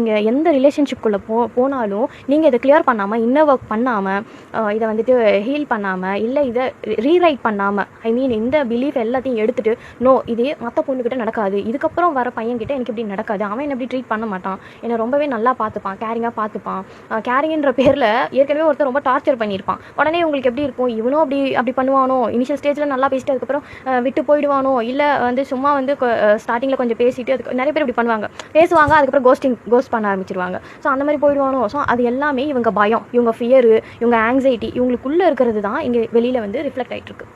நீங்கள் எந்த ரிலேஷன்ஷிப்குள்ளே போனாலும் நீங்கள் இதை கிளியர் பண்ணாமல், இன்னர் ஒர்க் பண்ணாமல், இதை வந்துட்டு ஹீல் பண்ணாமல், இல்லை இதை ரீரைட் பண்ணாமல், ஐ மீன் இந்த பிலீஃப் எல்லாத்தையும் எடுத்துகிட்டு நோ இதே மற்ற பொண்ணுக்கிட்ட நடக்காது, இதுக்கப்புறம் வர பையன்கிட்ட எனக்கு இப்படி நடக்காது, அவன் என்ன இப்படி ட்ரீட் பண்ண மாட்டான், என்னை ரொம்பவே நல்லா பார்த்துப்பான், கேரிங்காக பார்த்துப்பான், கேரிங்கிற பேரில் ஏற்கனவே ஒருத்தர் ரொம்ப டார்ச்சர் பண்ணியிருப்பான். உடனே உங்களுக்கு எப்படி இருக்கும், இவனும் அப்படி பண்ணுவானோ, இனிஷியல் ஸ்டேஜில் நல்லா பேசிட்டு அதுக்கப்புறம் விட்டு போயிடுவானோ, இல்லை வந்து சும்மா வந்து ஸ்டார்டிங்கில் கொஞ்சம் பேசிட்டு அதுக்கு நிறைய பேர் இப்படி பண்ணுவாங்க, பேசுவாங்க, அதுக்கப்புறம் கோஸ்ட் பண்ண ஆரம்பிச்சிருவாங்க. ஸோ அந்த மாதிரி போயிடுவானோ. ஸோ அது எல்லாமே இவங்க பயம், இவங்க ஃபியரு, இவங்க ஆங்ஸைட்டி, இவங்களுக்குள்ளே இருக்கிறது தான் இங்கே வெளியில் வந்து ரிஃப்ளெக்ட் ஆகிட்டு இருக்கு.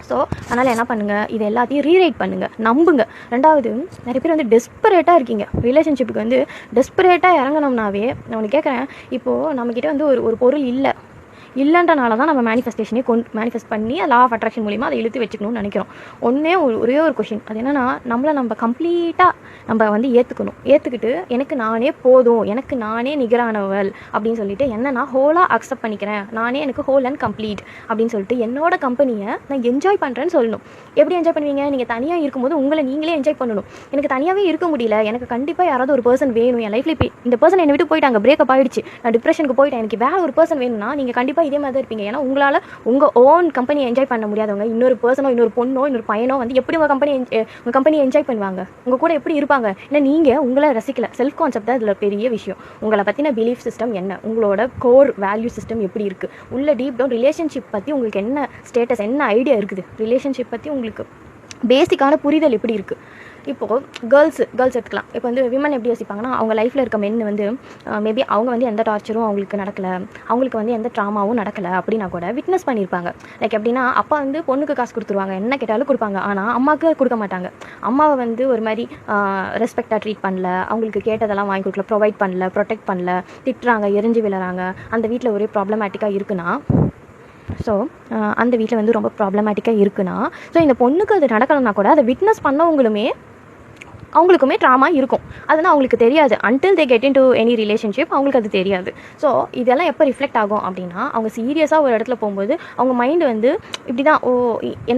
ஸோ அதனால் என்ன பண்ணுங்கள், இது எல்லாத்தையும் ரீரைட் பண்ணுங்கள், நம்புங்க. ரெண்டாவது, நிறைய பேர் வந்து டெஸ்பரேட்டாக இருக்கீங்க, ரிலேஷன்ஷிப்புக்கு வந்து டெஸ்பரேட்டாக இறங்கணும்னாவே. நான் ஒன்று கேட்குறேன், இப்போது நம்மக்கிட்ட வந்து ஒரு பொருள் இல்லைன்றனால தான் நம்ம மேனிஃபெஸ்ட் பண்ணி லா ஆஃப் அட்ராக்ஷன் மூலிமா அதை இழுத்து வச்சுக்கணும்னு நினைக்கிறோம். ஒரே ஒரு கொஷின், அது என்னென்னா நம்ம கம்ப்ளீட்டாக நம்ம வந்து ஏற்றுக்கிட்டு எனக்கு நானே போதும், எனக்கு நானே நிகரானவள் அப்படின்னு சொல்லிட்டு என்ன நான் ஹோலாக அக்செப்ட் பண்ணிக்கிறேன், நானே எனக்கு ஹோல் அண்ட் கம்ப்ளீட் அப்படின்னு சொல்லிட்டு என்னோட கம்பெனியை நான் என்ஜாய் பண்ணுறேன்னு சொல்லணும். எப்படி என்ஜாய் பண்ணுவீங்க, நீங்கள் தனியாக இருக்கும்போது உங்களை நீங்களே என்ஜாய் பண்ணணும். எனக்கு தனியாகவே இருக்க முடியல, எனக்கு கண்டிப்பாக யாராவது ஒரு பர்சன் வேணும் என் லைஃப்பில். இப்போ இந்த பர்சன் என்னை விட்டு போயிட்டாங்க, பிரேக்கப் ஆகிடுச்சு, நான் டிப்ரெஷனுக்கு போயிட்டேன், எனக்கு வேறு ஒரு பர்சன் வேணும்னா நீங்கள் கண்டிப்பாக இதே மாதிரி தான் இருப்பீங்க. ஏன்னா உங்களால் உங்கள் ஓன் கம்பெனியை என்ஜாய் பண்ண முடியாதவங்க இன்னொரு பர்சனோ, இன்னொரு பொண்ணோ, இன்னொரு பையனோ வந்து எப்படி உங்கள் கம்பெனியை என்ஜாய் பண்ணுவாங்க, உங்கள் கூட எப்படி இருப்பாங்க? ஏன்னா நீங்கள் உங்களை ரசிக்கல. செல்ஃப் கான்செப்ட் தான் இதில் பெரிய விஷயம். உங்களை பற்றின பிலீஃப் சிஸ்டம் என்ன, உங்களோட கோர் வேல்யூ சிஸ்டம் எப்படி இருக்குது, உள்ள டீப் டவுன் ரிலேஷன்ஷிப் பற்றி உங்களுக்கு என்ன ஸ்டேட்டஸ், என்ன ஐடியா இருக்குது, ரிலேஷன்ஷிப் பற்றி உங்களுக்கு பேசிக்கான புரிதல் எப்படி இருக்குது. இப்போது கேர்ள்ஸ் எடுத்துக்கலாம். இப்போ வந்து விமன் எப்படி யோசிப்பாங்கன்னா, அவங்க லைஃப்பில் இருக்க மென் வந்து மேபி அவங்க வந்து எந்த டார்ச்சரும் அவங்களுக்கு நடக்கலை, அவங்களுக்கு வந்து எந்த ட்ராமாவும் நடக்கலை அப்படின்னா கூட விட்னஸ் பண்ணியிருப்பாங்க. லைக் எப்படின்னா, அப்பா வந்து பொண்ணுக்கு காசு கொடுத்துருவாங்க, என்ன கேட்டாலும் கொடுப்பாங்க, ஆனால் அம்மாவுக்கு கொடுக்க மாட்டாங்க. அம்மாவை வந்து ஒரு மாதிரி ரெஸ்பெக்டாக ட்ரீட் பண்ணல, அவங்களுக்கு கேட்டதெல்லாம் வாங்கி கொடுக்கல, ப்ரொவைட் பண்ணல, ப்ரொடெக்ட் பண்ணல, திட்டுறாங்க, எரிஞ்சு விழுறாங்க. அந்த வீட்டில் ஒரே ப்ராப்ளமேட்டிக்காக இருக்குன்னா, ஸோ அந்த வீட்டில் வந்து ரொம்ப ப்ராப்ளமேட்டிக்காக இருக்குன்னா, ஸோ இந்த பொண்ணுக்கு அது நடக்கணும்னா கூட அதை விட்னஸ் அவங்களுக்குமே ட்ராமா இருக்கும். அதனால் அவங்களுக்கு தெரியாது. Until they get in to any relationship அவங்களுக்கு அது தெரியாது. ஸோ இதெல்லாம் எப்போ ரிஃப்ளெக்ட் ஆகும் அப்படின்னா, அவங்க சீரியஸாக ஒரு இடத்துல போகும்போது அவங்க மைண்டு வந்து இப்படி தான், என்ன